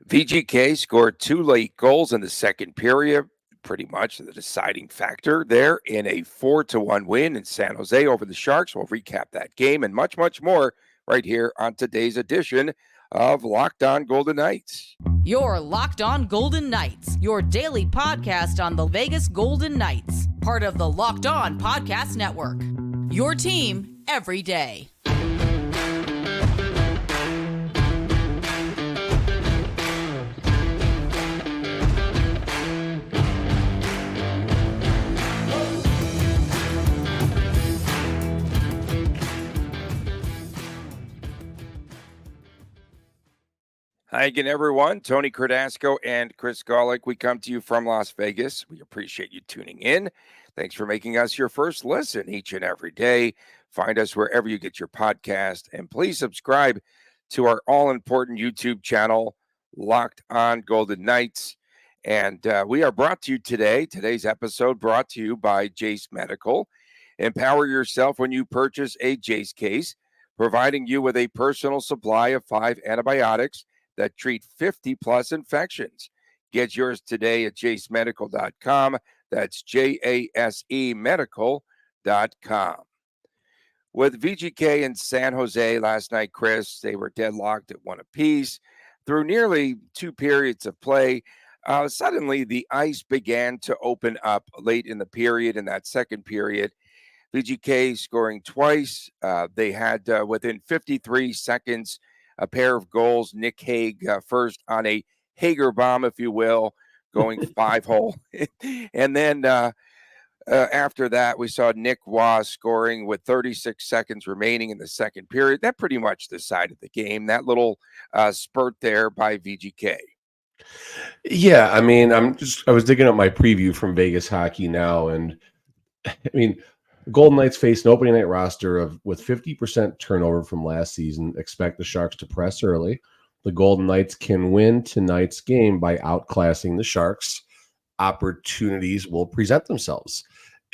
VGK scored two late goals in the second period, pretty much the deciding factor there in a 4-1 win in San Jose over the Sharks. We'll recap that game and much, much more right here on today's edition of Locked On Golden Knights. Your Locked On Golden Knights, your daily podcast on the Vegas Golden Knights, part of the Locked On Podcast Network. Your team every day. Hi again, everyone. Tony Cardasco and Chris Golick. We come to you from Las Vegas. We appreciate you tuning in. Thanks for making us your first listen each and every day. Find us wherever you get your podcast. And please subscribe to our all-important YouTube channel, Locked On Golden Knights. And we are brought to you today. Today's episode brought to you by Jase Medical. Empower yourself when you purchase a Jase Case, providing you with a personal supply of 5 antibiotics that treat 50-plus infections. Get yours today at jasemedical.com. That's JASE medical.com. With VGK and San Jose last night, Chris, they were deadlocked at 1 apiece. Through nearly 2 periods of play, suddenly the ice began to open up late in the period. In that second period, VGK scoring twice. They had, within 53 seconds, a pair of goals. Nick Hague first on a Hager bomb, if you will, going 5-hole. And then after that, we saw Nick Waugh scoring with 36 seconds remaining in the second period. That pretty much decided the game, that little spurt there by VGK. Yeah, I mean, I was digging up my preview from Vegas Hockey Now, and I mean, Golden Knights face an opening night roster with 50% turnover from last season. Expect the Sharks to press early. The Golden Knights can win tonight's game by outclassing the Sharks. Opportunities will present themselves.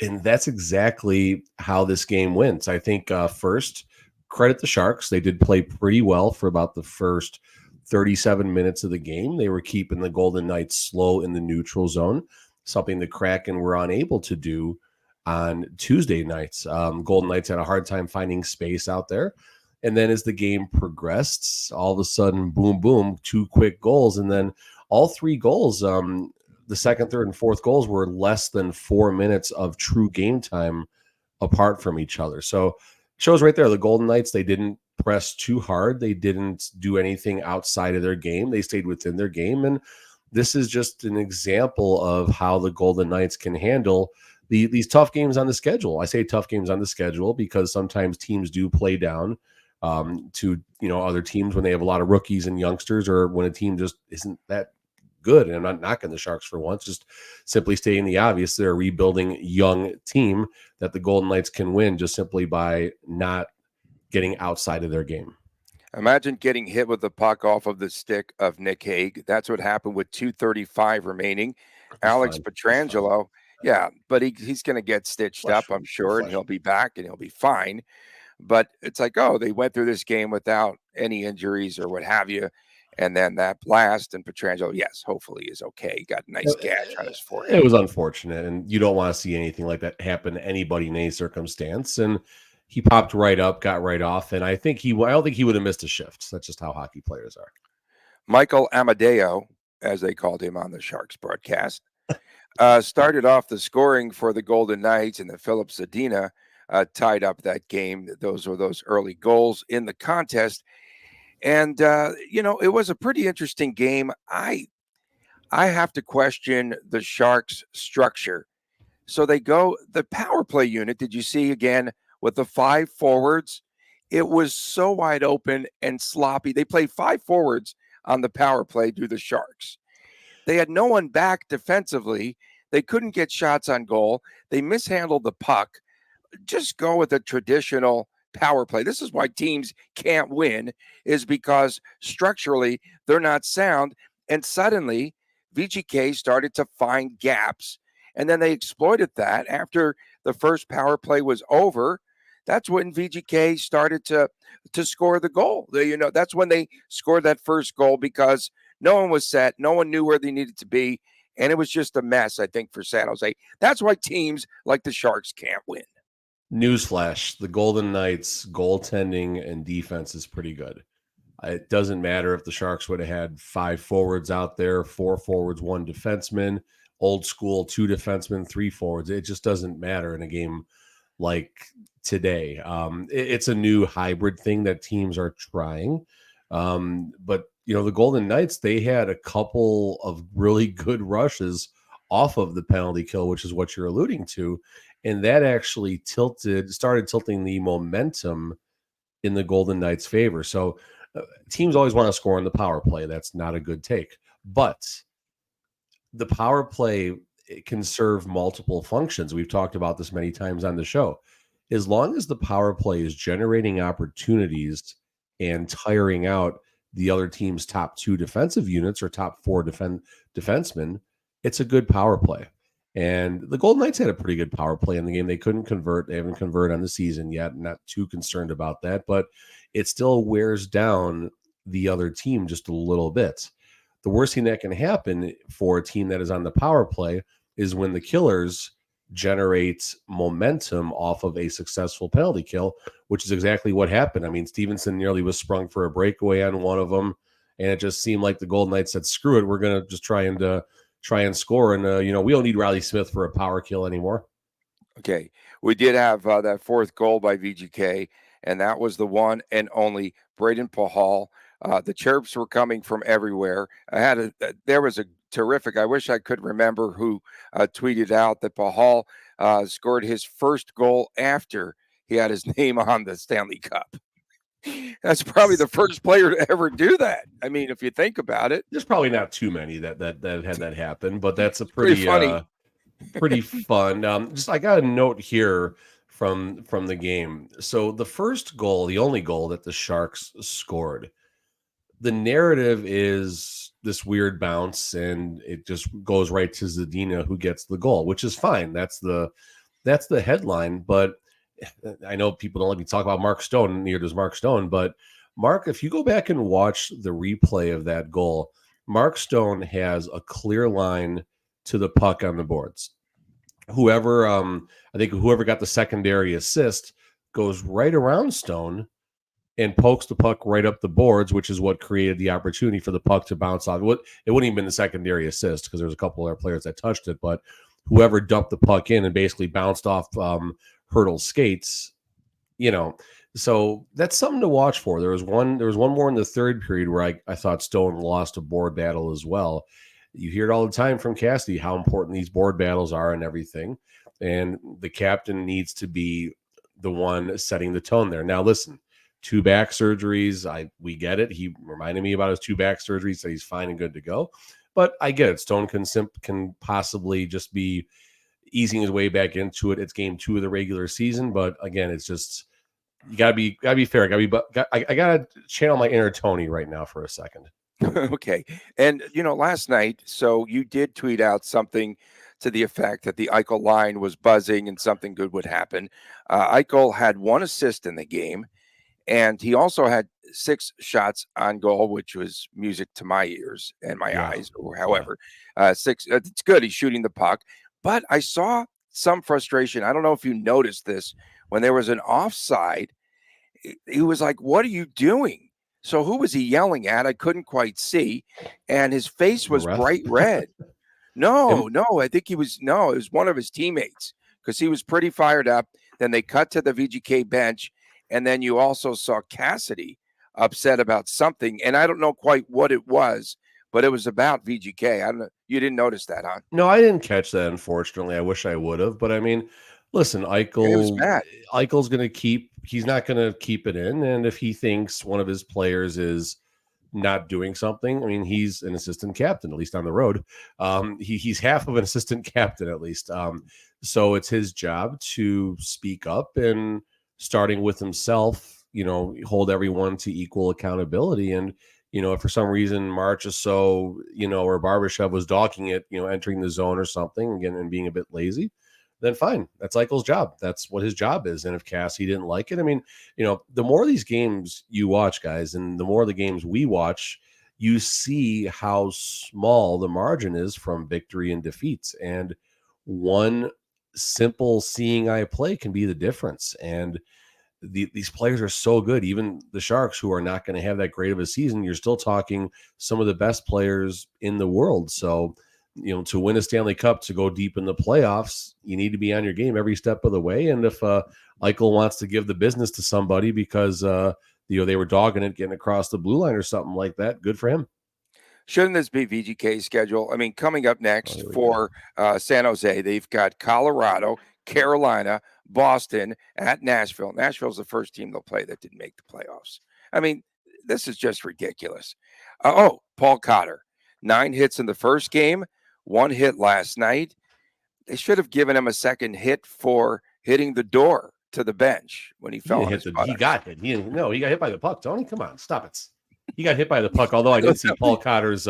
And that's exactly how this game wins. I think first, credit the Sharks. They did play pretty well for about the first 37 minutes of the game. They were keeping the Golden Knights slow in the neutral zone, something the Kraken were unable to do on Tuesday nights. Golden Knights had a hard time finding space out there. And then as the game progressed, all of a sudden, boom, boom, 2 quick goals. And then all 3 goals, the second, third, and fourth goals were less than 4 minutes of true game time apart from each other. So it shows right there, the Golden Knights, they didn't press too hard. They didn't do anything outside of their game. They stayed within their game. And this is just an example of how the Golden Knights can handle these tough games on the schedule. I say tough games on the schedule because sometimes teams do play down to other teams when they have a lot of rookies and youngsters, or when a team just isn't that good. And I'm not knocking the Sharks for once, just simply stating the obvious. They're a rebuilding young team that the Golden Knights can win just simply by not getting outside of their game. Imagine getting hit with the puck off of the stick of Nick Hague. That's what happened with 2:35 remaining. Alex Pietrangelo. Yeah, but he's going to get stitched up, I'm sure, and he'll be back and he'll be fine. But it's like, oh, they went through this game without any injuries or what have you. And then that blast, and Pietrangelo, yes, hopefully is okay. He got a nice gash on his forehead. It was unfortunate, and you don't want to see anything like that happen to anybody in any circumstance. And he popped right up, got right off, and I don't think he would have missed a shift. That's just how hockey players are. Michael Amadeo, as they called him on the Sharks broadcast, started off the scoring for the Golden Knights, and the Philip Zadina tied up that game. Those were those early goals in the contest. And, it was a pretty interesting game. I have to question the Sharks' structure. So they go, the power play unit, did you see again with the 5 forwards? It was so wide open and sloppy. They played 5 forwards on the power play to the Sharks. They had no one back defensively. They couldn't get shots on goal. They mishandled the puck. Just go with a traditional power play. This is why teams can't win, is because structurally they're not sound. And suddenly VGK started to find gaps, and then they exploited that after the first power play was over. That's when VGK started to score the goal. That's when they scored that first goal, because No one was set. No one knew where they needed to be. And it was just a mess, I think, for San Jose. That's why teams like the Sharks can't win. Newsflash, the Golden Knights goaltending and defense is pretty good. It doesn't matter if the Sharks would have had 5 forwards out there, 4 forwards, 1 defenseman, old school, 2 defensemen, 3 forwards. It just doesn't matter in a game like today. It's a new hybrid thing that teams are trying. But, the Golden Knights, they had a couple of really good rushes off of the penalty kill, which is what you're alluding to. And that actually started tilting the momentum in the Golden Knights' favor. So teams always want to score on the power play. That's not a good take. But the power play can serve multiple functions. We've talked about this many times on the show. As long as the power play is generating opportunities and tiring out the other team's top 2 defensive units or top 4 defensemen, it's a good power play. And the Golden Knights had a pretty good power play in the game. They couldn't convert. They haven't converted on the season yet. Not too concerned about that, but it still wears down the other team just a little bit. The worst thing that can happen for a team that is on the power play is when the killers generate momentum off of a successful penalty kill, which is exactly what happened. I mean, Stevenson nearly was sprung for a breakaway on one of them, and it just seemed like the Golden Knights said, screw it, we're going to just try and score. And, we don't need Riley Smith for a power kill anymore. Okay. We did have that 4th goal by VGK, and that was the one and only Braden Pahal. The chirps were coming from everywhere. There was a terrific, I wish I could remember who tweeted out that Pahal scored his first goal after he had his name on the Stanley Cup. That's probably the first player to ever do that. I mean, if you think about it, there's probably not too many that had that happen, but that's a pretty funny. Pretty fun. Just I got a note here from the game. So the first goal, the only goal that the Sharks scored, the narrative is this weird bounce, and it just goes right to Zadina, who gets the goal, which is fine. That's the headline, but I know people don't let me talk about Mark Stone, neither does Mark Stone, but Mark, if you go back and watch the replay of that goal, Mark Stone has a clear line to the puck on the boards. Whoever got the secondary assist goes right around Stone and pokes the puck right up the boards, which is what created the opportunity for the puck to bounce off. It wouldn't even been the secondary assist because there was a couple other players that touched it, but whoever dumped the puck in and basically bounced off Hurdle's skates, so that's something to watch for. There was one more in the third period where I thought Stone lost a board battle as well. You hear it all the time from Cassidy, how important these board battles are and everything. And the captain needs to be the one setting the tone there. Now, listen, 2 back surgeries. We get it. He reminded me about his 2 back surgeries, so he's fine and good to go. But I get it. Stone can possibly just be easing his way back into it. It's game 2 of the regular season. But again, it's just, you gotta be fair. I gotta channel my inner Tony right now for a second. Okay. And, last night, so you did tweet out something to the effect that the Eichel line was buzzing and something good would happen. Eichel had 1 assist in the game, and he also had 6 shots on goal, which was music to my ears and my eyes, or however. 6, it's good. He's shooting the puck. But I saw some frustration. I don't know if you noticed this. When there was an offside, he was like, what are you doing? So who was he yelling at? I couldn't quite see. And his face was bright red. No, I think it was one of his teammates, because he was pretty fired up. Then they cut to the VGK bench. And then you also saw Cassidy upset about something. And I don't know quite what it was, but it was about VGK. I don't know. You didn't notice that, huh? No, I didn't catch that, unfortunately. I wish I would have. But I mean, listen, Eichel's going to he's not going to keep it in. And if he thinks one of his players is not doing something, I mean, he's an assistant captain, at least on the road. He's half of an assistant captain, at least. So it's his job to speak up, and starting with himself, hold everyone to equal accountability. And, if for some reason March is so, or Barbashev was docking it, entering the zone or something, again, and being a bit lazy, then fine. That's Eichel's job. That's what his job is. And if Cassie didn't like it, I mean, the more of these games you watch, guys, and the more of the games we watch, you see how small the margin is from victory and defeats. And one simple seeing eye play can be the difference. And these players are so good. Even the Sharks, who are not going to have that great of a season, you're still talking some of the best players in the world. So, to win a Stanley Cup, to go deep in the playoffs, you need to be on your game every step of the way. And if Eichel wants to give the business to somebody because they were dogging it, getting across the blue line or something like that, good for him. Shouldn't this be VGK's schedule? I mean, coming up next for San Jose, they've got Colorado, Carolina, Boston, at Nashville. Nashville's the first team they'll play that didn't make the playoffs. I mean, this is just ridiculous. Paul Cotter, 9 hits in the first game, 1 hit last night. They should have given him a second hit for hitting the door to the bench when he fell on his buttocks. He got hit. He got hit by the puck. Tony, come on, stop it. He got hit by the puck, although I did see Paul Cotter's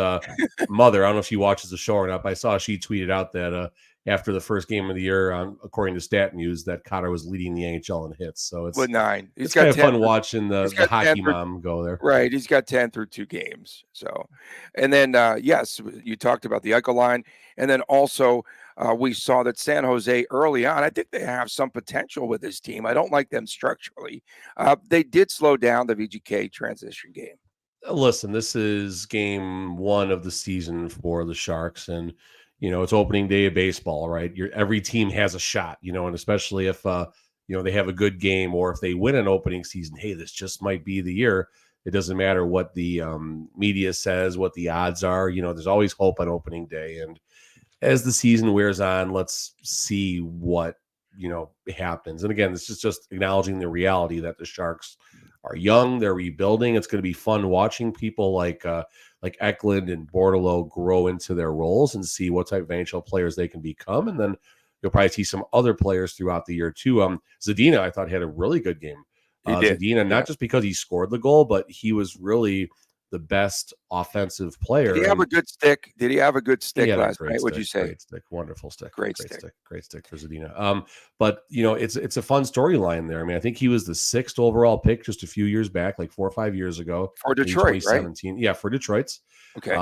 mother. I don't know if she watches the show or not, but I saw she tweeted out that after the first game of the year, according to Stat News, that Cotter was leading the NHL in hits. So it's with 9. It's kind of fun watching the hockey mom go there. Right. He's got 10 through 2 games. So, and then, yes, you talked about the Eichel line. And then also we saw that San Jose early on, I think they have some potential with this team. I don't like them structurally. They did slow down the VGK transition game. Listen, this is game 1 of the season for the Sharks, and it's opening day of baseball, right? Every team has a shot, and especially if they have a good game, or if they win an opening season, hey, this just might be the year. It doesn't matter what the media says, what the odds are. There's always hope on opening day, and as the season wears on, let's see what happens. And again, this is just acknowledging the reality that the Sharks are young, they're rebuilding. It's going to be fun watching people like Eklund and Bordelot grow into their roles and see what type of NHL players they can become. And then you'll probably see some other players throughout the year too. Zadina, I thought, had a really good game. Zadina, not just because he scored the goal, but he was really the best offensive player. Did he have a good stick? Last night? Would you say? Great stick, wonderful stick, great stick for Zadina. But it's a fun storyline there. I mean, I think he was the 6th overall pick just a few years back, like 4 or 5 years ago for Detroit, right? Yeah, for Detroit's. Okay.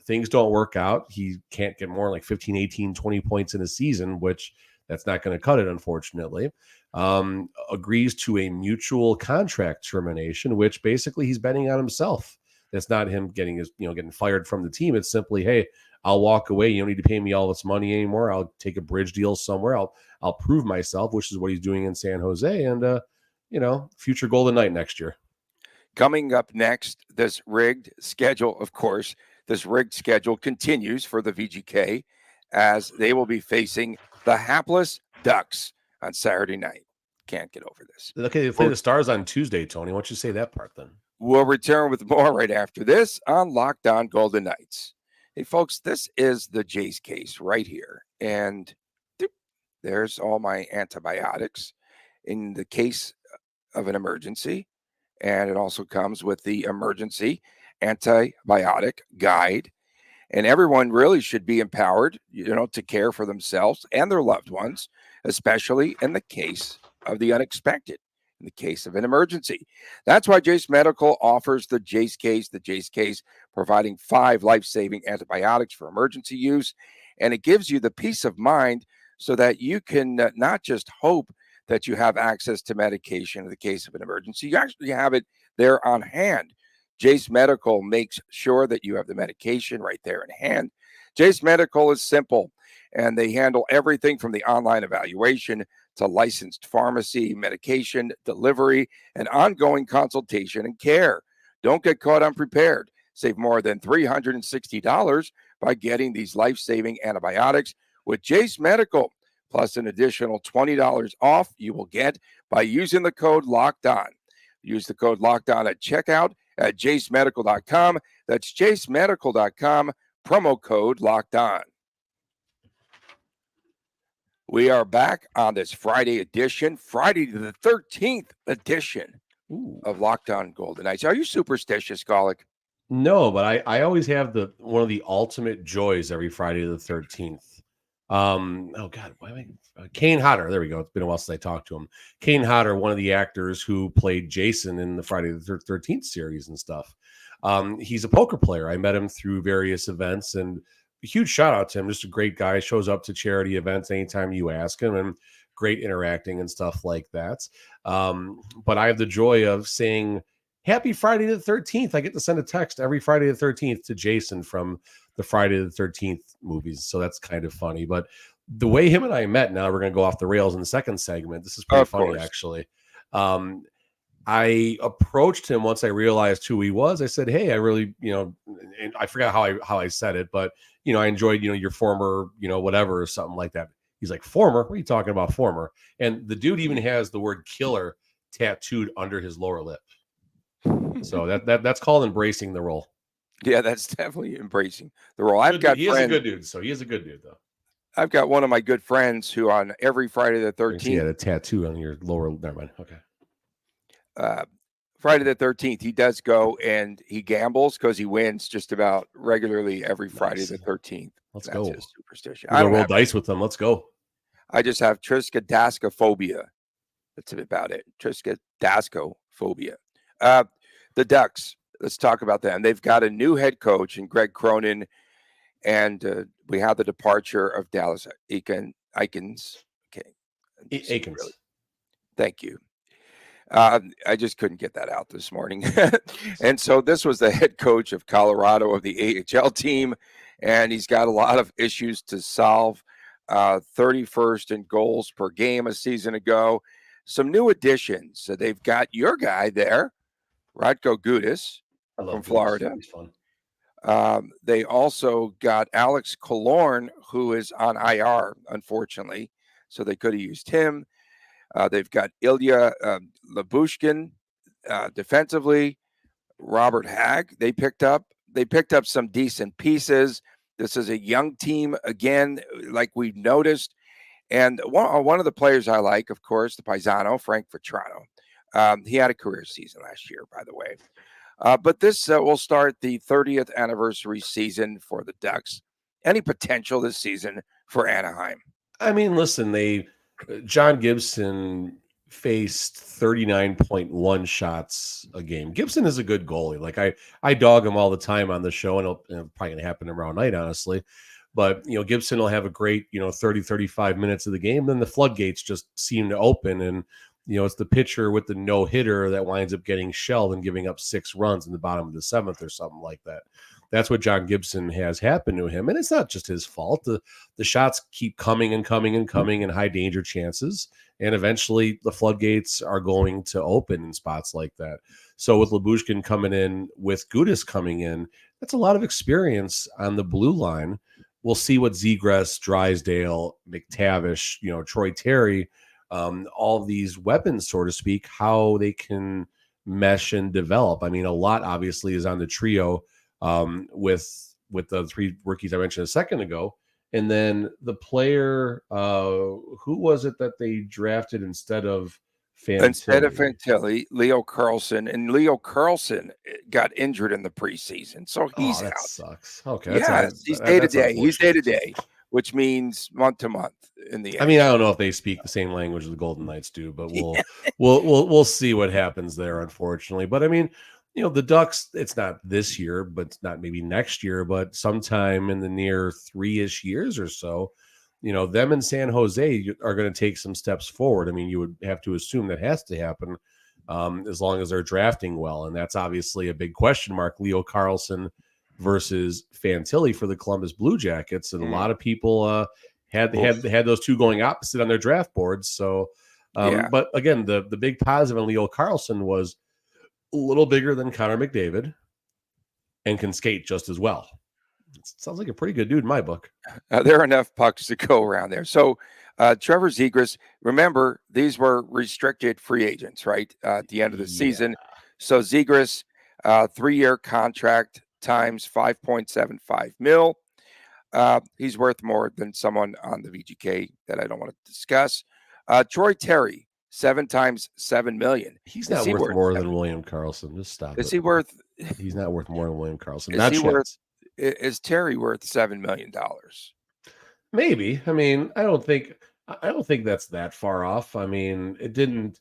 Things don't work out. He can't get more like 15, 18, 20 points in a season, which that's not going to cut it, unfortunately. Agrees to a mutual contract termination, which basically he's betting on himself. It's not him getting fired from the team. It's simply, hey, I'll walk away. You don't need to pay me all this money anymore. I'll take a bridge deal somewhere. I'll prove myself, which is what he's doing in San Jose. And future Golden Knight next year. Coming up next, this rigged schedule, of course, continues for the VGK as they will be facing the hapless Ducks on Saturday night. Can't get over this. Okay, they play the Stars on Tuesday, Tony. Why don't you say that part then? We'll return with more right after this on Locked On Golden Knights. Hey, folks, this is the Jase Case right here. And there's all my antibiotics in the case of an emergency. And it also comes with the emergency antibiotic guide. And everyone really should be empowered, to care for themselves and their loved ones, especially in the case of the unexpected. In the case of an emergency. That's why Jase Medical offers the Jase Case. The Jase Case providing 5 life-saving antibiotics for emergency use. And it gives you the peace of mind so that you can not just hope that you have access to medication in the case of an emergency. You actually have it there on hand. Jase Medical makes sure that you have the medication right there in hand. Jase Medical is simple, and they handle everything from the online evaluation to licensed pharmacy, medication, delivery, and ongoing consultation and care. Don't get caught unprepared. Save more than $360 by getting these life-saving antibiotics with Jase Medical, plus an additional $20 off you will get by using the code Locked On. Use the code Locked On at checkout at jasemedical.com. That's jasemedical.com, promo code Locked On. We are back on this Friday edition, Friday the 13th edition of Locked On Golden Knights. Are you superstitious, Golick? No, but I always have one of the ultimate joys every Friday the 13th. Kane Hodder. There we go. It's been a while since I talked to him. Kane Hodder, one of the actors who played Jason in the Friday the 13th series and stuff. He's a poker player. I met him through various events, and a huge shout out to him. Just a great guy. Shows up to charity events anytime you ask him, and great interacting and stuff like that. But I have the joy of saying happy Friday the 13th. I get to send a text every Friday the 13th to Jason from the Friday the 13th movies. So that's kind of funny. But the way him and I met, now we're going to go off the rails in the second segment. This is pretty funny, actually. I approached him once I realized who he was. I said, hey, I really, and I forgot how I said it, but, I enjoyed, your former, whatever, or something like that. He's like, former? What are you talking about, former? And the dude even has the word killer tattooed under his lower lip. So that's called embracing the role. Yeah, that's definitely embracing the role. He is a good dude. So he is a good dude, though. I've got one of my good friends who on every Friday the 13th. He had a tattoo on your lower. Never mind. Okay. Friday the 13th, he does go and he gambles because he wins just about regularly every Friday the 13th. Let's go. His superstition. I don't roll dice with them. Let's go. I just have triskaidekaphobia. That's about it. Triskaidekaphobia. The Ducks. Let's talk about them. They've got a new head coach in Greg Cronin, and we have the departure of Dallas Eakins. Okay, Eakins. Really, thank you. I just couldn't get that out this morning. And so this was the head coach of Colorado of the AHL team, and he's got a lot of issues to solve. 31st in goals per game a season ago. Some new additions. So they've got your guy there, Radko Gudas from Florida. He's fun. They also got Alex Killorn, who is on IR, unfortunately. So they could have used him. They've got Ilya Lyubushkin defensively. Robert Hagg they picked up. They picked up some decent pieces. This is a young team again, like we've noticed. And one of the players I like, of course, the Paisano, Frank Vetrano. He had a career season last year, by the way. But this will start the 30th anniversary season for the Ducks. Any potential this season for Anaheim? I mean, listen, John Gibson faced 39.1 shots a game. Gibson is a good goalie. Like I dog him all the time on the show, and it'll probably going to happen tomorrow night, honestly. But, Gibson will have a great, 30, 35 minutes of the game. Then the floodgates just seem to open. And, it's the pitcher with the no hitter that winds up getting shelled and giving up 6 runs in the bottom of the 7th or something like that. That's what John Gibson has happened to him. And it's not just his fault. The shots keep coming and coming and coming in high danger chances. And eventually the floodgates are going to open in spots like that. So with Lyubushkin coming in, with Gudas coming in, that's a lot of experience on the blue line. We'll see what Zegras, Drysdale, McTavish, Troy Terry, all of these weapons, so to speak, how they can mesh and develop. I mean, a lot obviously is on the trio with the 3 rookies I mentioned a second ago. And then the player, who was it that they drafted instead of Fantilli? Instead of Fantilli, Leo Carlson. And Leo Carlson got injured in the preseason. So he's out. Sucks. Okay. He's day to day. He's day to day, which means month to month in the end. I mean, I don't know if they speak the same language the Golden Knights do, but we'll see what happens there, unfortunately. But I mean, the Ducks, it's not this year, but it's not maybe next year, but sometime in the near 3-ish years or so, them and San Jose are going to take some steps forward. I mean, you would have to assume that has to happen as long as they're drafting well. And that's obviously a big question mark. Leo Carlson versus Fantilli for the Columbus Blue Jackets. And a lot of people had those two going opposite on their draft boards. So, but again, the big positive on Leo Carlson was a little bigger than Connor McDavid and can skate just as well. It sounds like a pretty good dude in my book. There are enough pucks to go around there. So Trevor Zegras, remember, these were restricted free agents, right? At the end of the season. So Zegras, 3-year contract times $5.75 million. He's worth more than someone on the VGK that I don't want to discuss. Troy Terry, 7 times $7 million. He's not worth more than William Karlsson. Just stop. Is he worth? He's not worth more than William Karlsson. Is Terry worth $7 million? Maybe. I mean, I don't think that's that far off. I mean, it didn't.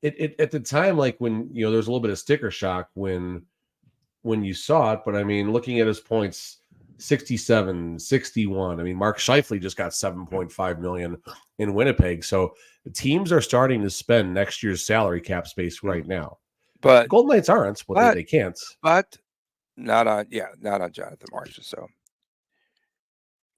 It at the time, like when there was a little bit of sticker shock when when you saw it, but I mean, looking at his points, 67, 61. I mean, Mark Scheifele just got 7.5 million in Winnipeg. So the teams are starting to spend next year's salary cap space right now. But Golden Knights aren't, but they can't. But not on Jonathan Marchessault. So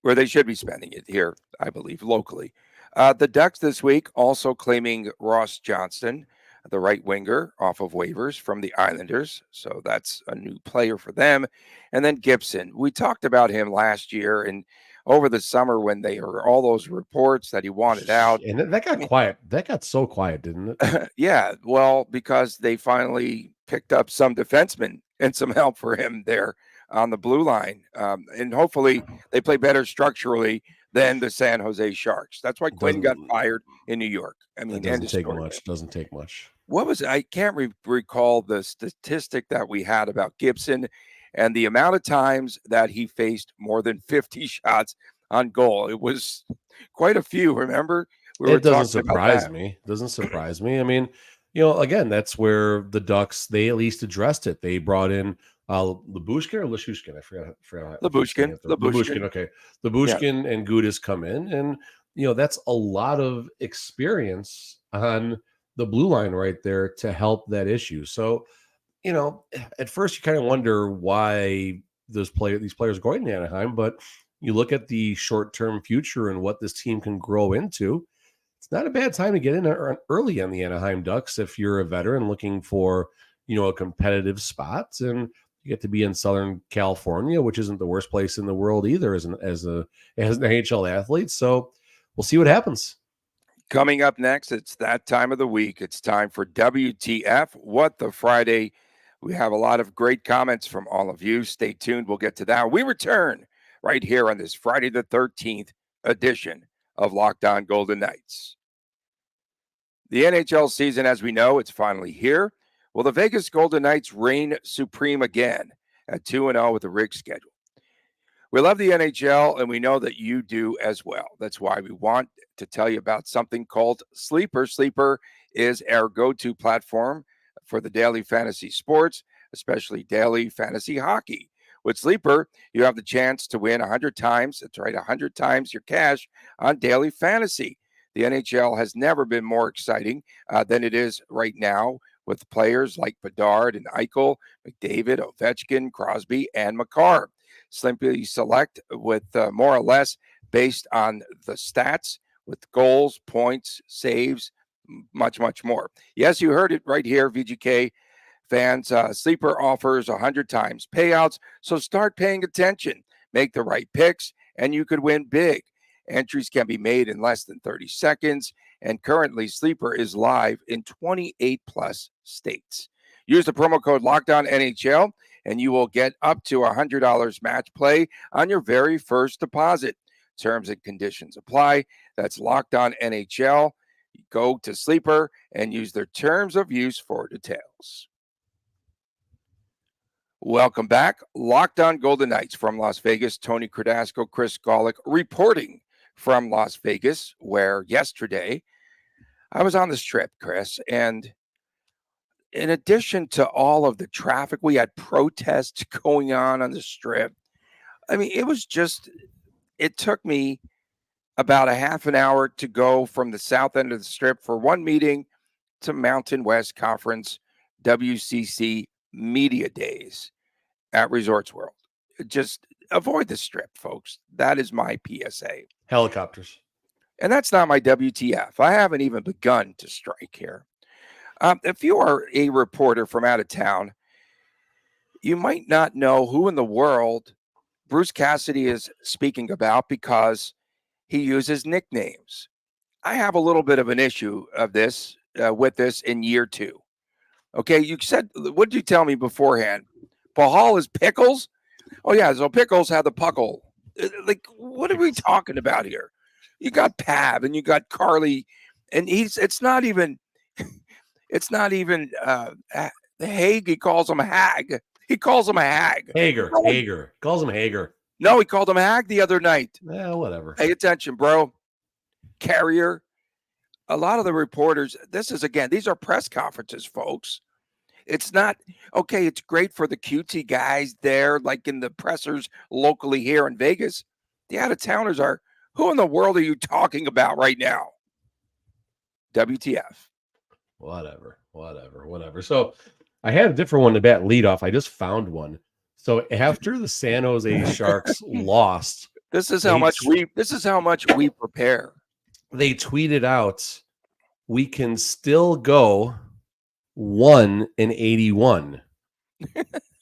where they should be spending it here, I believe, locally. The Ducks this week also claiming Ross Johnston, the right winger, off of waivers from the Islanders. So that's a new player for them. And then Gibson. We talked about him last year and over the summer when they were all those reports that he wanted out. And that got quiet. That got so quiet, didn't it? Yeah. Well, because they finally picked up some defensemen and some help for him there on the blue line. And hopefully they play better structurally than the San Jose Sharks. That's why Quinn got fired in New York. I mean, it doesn't take much. Doesn't take much. What was I can't recall the statistic that we had about Gibson and the amount of times that he faced more than 50 shots on goal. It was quite a few. Remember, it doesn't surprise me. Doesn't surprise me. I mean, again, that's where the Ducks, they at least addressed it. They brought in Labushkin or Lashushkin. I forgot. Labushkin. Okay. Labushkin and Gudis come in, and that's a lot of experience on the blue line right there to help that issue. So, at first you kind of wonder why these players are going to Anaheim, but you look at the short-term future and what this team can grow into. It's not a bad time to get in early on the Anaheim Ducks if you're a veteran looking for, a competitive spot, and you get to be in Southern California, which isn't the worst place in the world either as an NHL athlete. So we'll see what happens. Coming up next, it's that time of the week. It's time for WTF, What the Friday. We have a lot of great comments from all of you. Stay tuned. We'll get to that. We return right here on this Friday the 13th edition of Locked On Golden Knights. The NHL season, as we know, it's finally here. Will the Vegas Golden Knights reign supreme again at 2-0 with a rigged schedule? We love the NHL, and we know that you do as well. That's why we want to tell you about something called Sleeper. Sleeper is our go-to platform for the daily fantasy sports, especially daily fantasy hockey. With Sleeper, you have the chance to win 100 times. That's right, 100 times your cash on daily fantasy. The NHL has never been more exciting than it is right now with players like Bedard and Eichel, McDavid, Ovechkin, Crosby, and Makar. Simply select with more or less based on the stats with goals, points, saves, much, much more. Yes, you heard it right here, VGK fans. Sleeper offers 100 times payouts, so start paying attention. Make the right picks, and you could win big. Entries can be made in less than 30 seconds, and currently Sleeper is live in 28-plus states. Use the promo code LOCKEDONNHL, and you will get up to $100 match play on your very first deposit. Terms and conditions apply. That's Locked On NHL. Go to Sleeper and use their terms of use for details. Welcome back. Locked On Golden Knights from Las Vegas. Tony Cardasco, Chris Golick reporting from Las Vegas, where yesterday I was on the Strip, Chris, and in addition to all of the traffic, we had protests going on the Strip. I mean, it took me about a half an hour to go from the south end of the Strip for one meeting to Mountain West Conference WCC Media Days at Resorts World. Just avoid the Strip, folks. That is my PSA. Helicopters. And that's not my WTF. I haven't even begun to strike here. If you are a reporter from out of town, you might not know who in the world Bruce Cassidy is speaking about because he uses nicknames. I have a little bit of an issue of this with this in year two. Okay, you said, what did you tell me beforehand? Pahal is Pickles? Oh, yeah, so Pickles had the puckle. Like, what are we talking about here? You got Pav and you got Carly, and it's not even Haig. He calls him Hag. He calls him a hag. Hager. Calls him Hager. No, he called him Hag the other night. Yeah, whatever. Pay attention, bro. Carrier. A lot of the reporters, these are press conferences, folks. It's not okay. It's great for the cutesy guys there, like in the pressers locally here in Vegas. The out-of-towners are, who in the world are you talking about right now? WTF. Whatever. So I had a different one to bat leadoff. I just found one. So after the San Jose Sharks lost, this is how much we prepare. They tweeted out, "We can still go 1-81."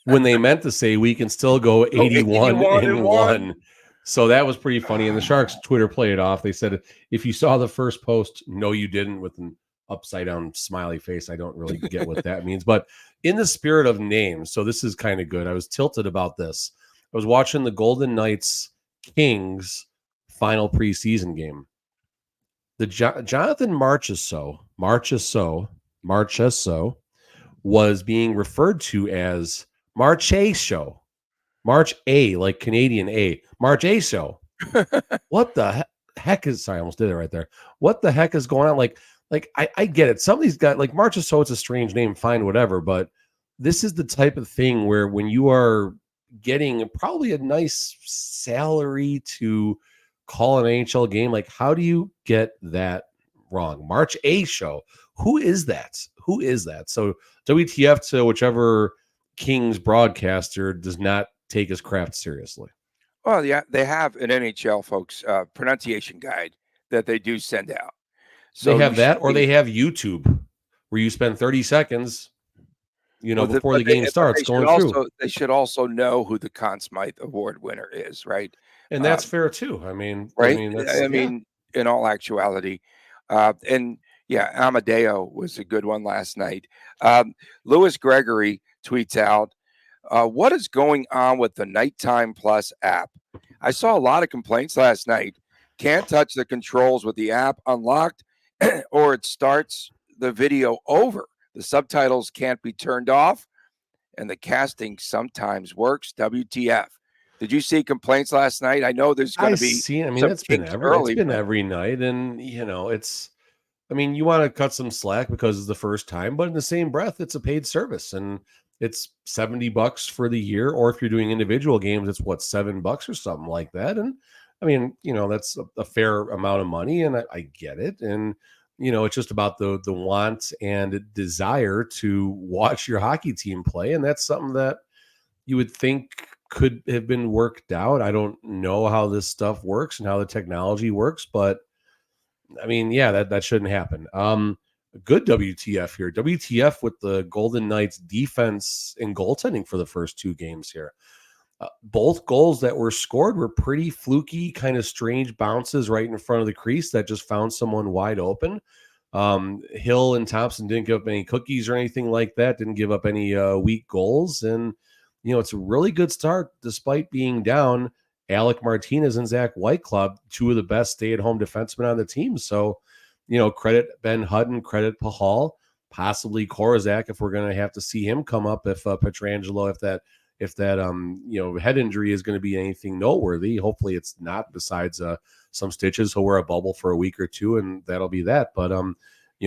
when they meant to say we can still go 81-1. So that was pretty funny. And the Sharks Twitter played it off. They said, if you saw the first post, no, you didn't, with an upside down smiley face. I don't really get what that means. But in the spirit of names, so this is kind of good. I was tilted about this. I was watching the Golden Knights Kings final preseason game. The Jonathan Marchessault was being referred to as March A show. March A, like Canadian A. March A show. What the heck is, sorry, I almost did it right there. What the heck is going on? Like I get it. Some of these guys, like Marchessault, it's a strange name, fine, whatever. But this is the type of thing where when you are getting probably a nice salary to call an NHL game, like how do you get that wrong? March A show. Who is that? So WTF to whichever Kings broadcaster does not take his craft seriously. Well, yeah, they have an NHL folks pronunciation guide that they do send out. So they have that, or they have YouTube where you spend 30 seconds, before the game starts going through. They should also know who the Conn Smythe Award winner is, right? And that's fair too. I mean, right? In all actuality, and yeah, Amadeo was a good one last night. Lewis Gregory tweets out, what is going on with the Nighttime Plus app? I saw a lot of complaints last night. Can't touch the controls with the app unlocked, or it starts the video over. The subtitles can't be turned off, and the casting sometimes works. WTF. Did you see complaints last night? I know there's going to be. It's been every night, and it's. I mean, you want to cut some slack because it's the first time, but in the same breath, it's a paid service, and it's $70 for the year. Or if you're doing individual games, it's what, $7 or something like that. And I mean, that's a fair amount of money, and I get it. And it's just about the want and desire to watch your hockey team play, and that's something that you would think could have been worked out. I don't know how this stuff works and how the technology works, but I mean, yeah, that shouldn't happen. Good WTF here. WTF with the Golden Knights defense and goaltending for the first two games here. Both goals that were scored were pretty fluky, kind of strange bounces right in front of the crease that just found someone wide open. Hill and Thompson didn't give up any cookies or anything like that, didn't give up any weak goals. And, it's a really good start despite being down. Alec Martinez and Zach Whiteclub, two of the best stay-at-home defensemen on the team. So, credit Ben Hutton, credit Pahal, possibly Korzak if we're going to have to see him come up, if Pietrangelo, if that head injury is going to be anything noteworthy. Hopefully it's not, besides some stitches. He'll wear a bubble for a week or two, and that'll be that. But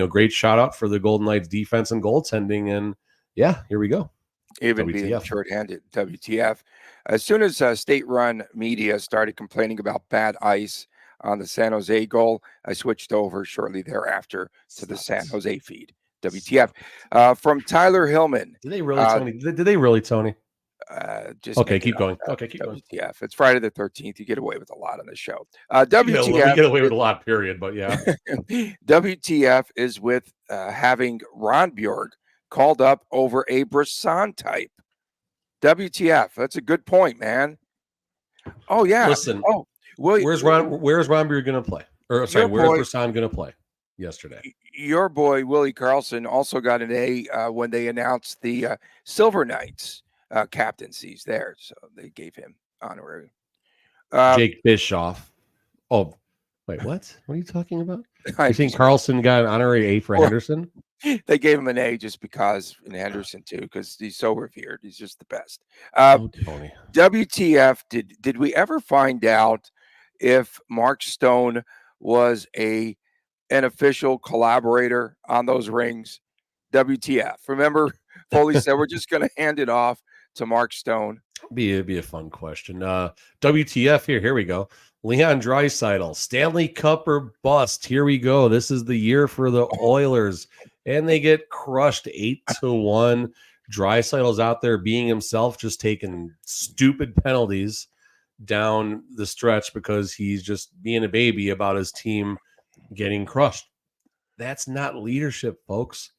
great shout out for the Golden Knights defense and goaltending. And yeah, here we go. Even WTF. Being shorthanded, WTF. As soon as state-run media started complaining about bad ice on the San Jose goal, I switched over shortly thereafter to the San Jose feed. WTF. From Tyler Hillman. Did they really, Tony? Did they really, Tony? Just okay, keep going. Okay, keep going. WTF. It's Friday the 13th. You get away with a lot on the show. WTF. You get away with a lot, period. But yeah. WTF is with having Ron Bjork called up over a Brisson type. WTF. That's a good point, man. Oh, yeah. Listen. Oh, where's Ron Bjork going to play? Or sorry, where's Brisson going to play yesterday? Your boy, Willie Karlsson, also got an A when they announced the Silver Knights captaincies there. So they gave him honorary. Jake Bischoff. Oh, wait, what? What are you talking about? You think Karlsson got an honorary A for Henderson? They gave him an A just because, and Henderson too, because he's so revered. He's just the best. Tony. WTF, did we ever find out if Mark Stone was an official collaborator on those rings? WTF. Remember Foley said, we're just going to hand it off to Mark Stone. It'd be a fun question. WTF here we go. Leon Draisaitl, Stanley Cup or bust. Here we go. This is the year for the Oilers, and they get crushed 8-1. Draisaitl's out there being himself, just taking stupid penalties down the stretch because he's just being a baby about his team getting crushed. That's not leadership, folks.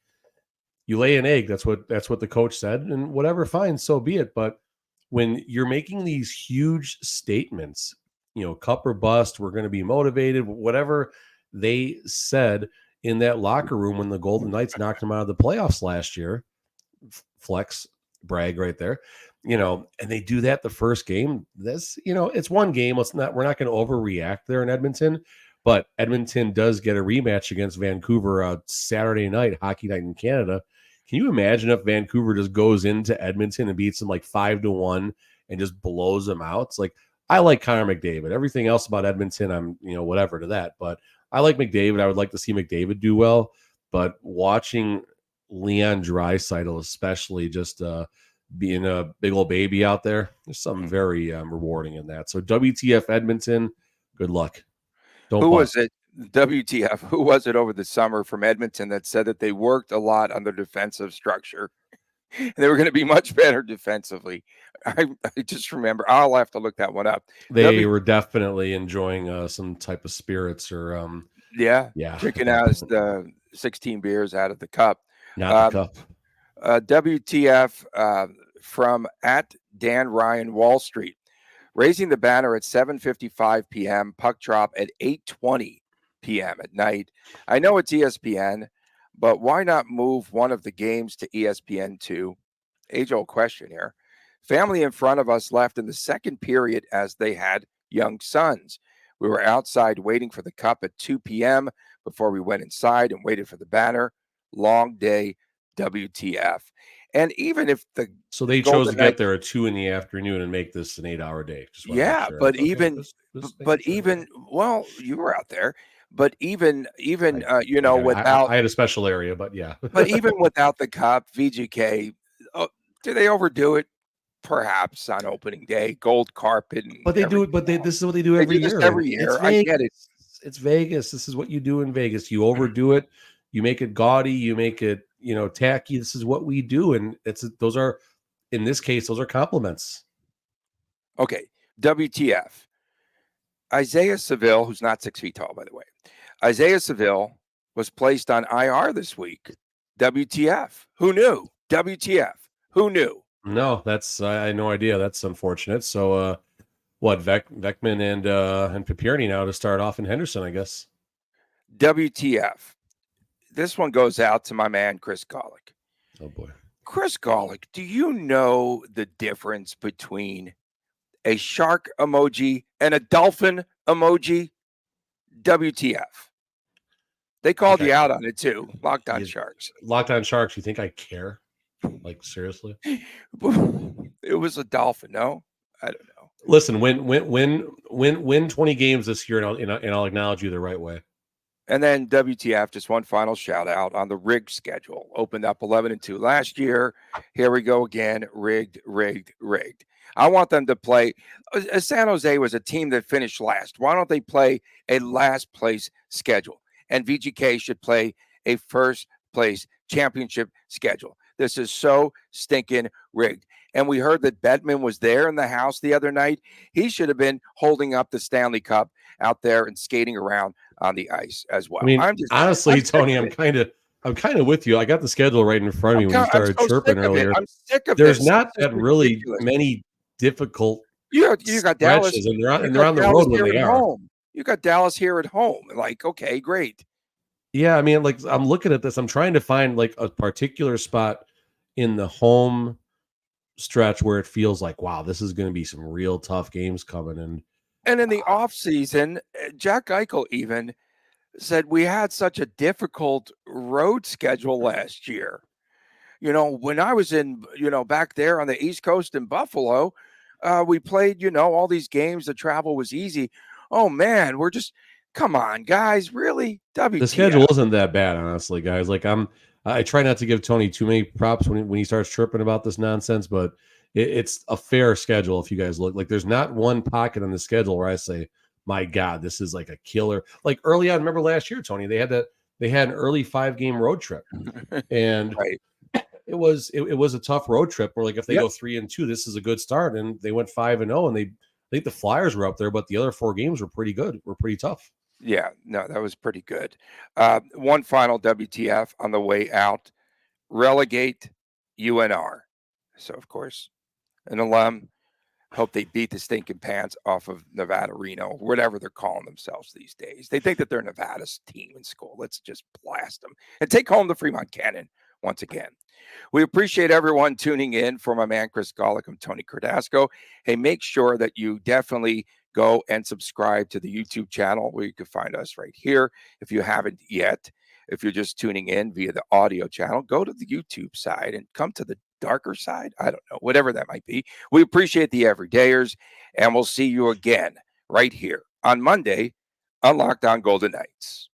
You lay an egg. That's what the coach said, and whatever, fine, so be it. But when you're making these huge statements, cup or bust, we're going to be motivated, whatever they said in that locker room when the Golden Knights knocked them out of the playoffs last year, flex brag right there, and they do that the first game. This, it's one game. We're not going to overreact there in Edmonton, but Edmonton does get a rematch against Vancouver Saturday night, hockey night in Canada. Can you imagine if Vancouver just goes into Edmonton and beats them like 5-1 and just blows them out? It's like, I like Connor McDavid. Everything else about Edmonton, I'm, whatever to that. But I like McDavid. I would like to see McDavid do well. But watching Leon Draisaitl, especially just being a big old baby out there, there's something very rewarding in that. So WTF Edmonton, good luck. Who was it? WTF. Who was it over the summer from Edmonton that said that they worked a lot on their defensive structure? And they were going to be much better defensively. I just remember. I'll have to look that one up. They were definitely enjoying some type of spirits or drinking out the 16 beers out of the cup. Not the cup. WTF from at Dan Ryan Wall Street. Raising the banner at 7:55 p.m. Puck drop at 8:20 p.m. at night. I know it's ESPN, but why not move one of the games to ESPN2? Age-old question here. Family in front of us left in the second period as they had young sons. We were outside waiting for the cup at 2 p.m. before we went inside and waited for the banner. Long day, WTF. And even if so they chose to get there at 2 p.m. and make this an 8-hour day. But even well, you were out there. But even without, I had a special area, but yeah. But even without the cup, VGK, do they overdo it? Perhaps on opening day, gold carpet. But they do it. But this is what they do every year. Every year, I get it. It's Vegas. This is what you do in Vegas. You overdo it. You make it gaudy. You make it tacky. This is what we do, and those are, in this case, those are compliments. Okay, WTF. Isaiah Seville, who's not 6 feet tall, by the way. Isaiah Seville was placed on IR this week. WTF. Who knew? WTF. Who knew? No, I had no idea. That's unfortunate. So, Vekman and Papierny now to start off in Henderson, I guess. WTF. This one goes out to my man, Chris Golick. Oh, boy. Chris Golick, do you know the difference between a shark emoji and a dolphin emoji? WTF. They called you out on it too. Locked on Sharks. Locked on Sharks. You think I care? Like, seriously? It was a dolphin. No, I don't know. Listen, win 20 games this year, and I'll acknowledge you the right way. And then WTF, just one final shout out on the rigged schedule. Opened up 11-2 last year. Here we go again. Rigged. I want them to play. San Jose was a team that finished last. Why don't they play a last place schedule? And VGK should play a first place championship schedule. This is so stinking rigged. And we heard that Bettman was there in the house the other night. He should have been holding up the Stanley Cup out there and skating around on the ice as well. I mean, honestly, Tony, I'm kind of with you. I got the schedule right in front of me when you started chirping earlier. I'm sick of There's this. not that really many difficult. You got Dallas, and they're on the road when they are. Home. You got Dallas here at home. Like, okay, great. Yeah, I mean, like, I'm looking at this. I'm trying to find like a particular spot in the home stretch where it feels like, wow, this is going to be some real tough games coming. And in the offseason, Jack Eichel even said we had such a difficult road schedule last year. When I was in, back there on the East Coast in Buffalo, we played, all these games. The travel was easy. Oh, man, come on, guys, really? The schedule isn't that bad, honestly, guys. Like, I'm I try not to give Tony too many props when he starts chirping about this nonsense, but it's a fair schedule. If you guys look, like, there's not one pocket on the schedule where I say, my God, this is like a killer. Like early on, remember last year, Tony, they had an early 5-game road trip, and Right. it was a tough road trip where, like, if they Yep. go 3-2, this is a good start, and they went 5-0, and I think the Flyers were up there, but the other 4 games were pretty good, were pretty tough. Yeah, no, that was pretty good. One final WTF on the way out: relegate UNR. So, of course, an alum. Hope they beat the stinking pants off of Nevada, Reno, whatever they're calling themselves these days. They think that they're Nevada's team in school. Let's just blast them and take home the Fremont Cannon once again. We appreciate everyone tuning in. For my man, Chris Golick, I'm Tony Cardasco. Hey, make sure that you definitely go and subscribe to the YouTube channel where you can find us right here. If you haven't yet, if you're just tuning in via the audio channel, go to the YouTube side and come to the darker side. I don't know, whatever that might be. We appreciate the everydayers, and we'll see you again right here on Monday on Locked On Golden Knights.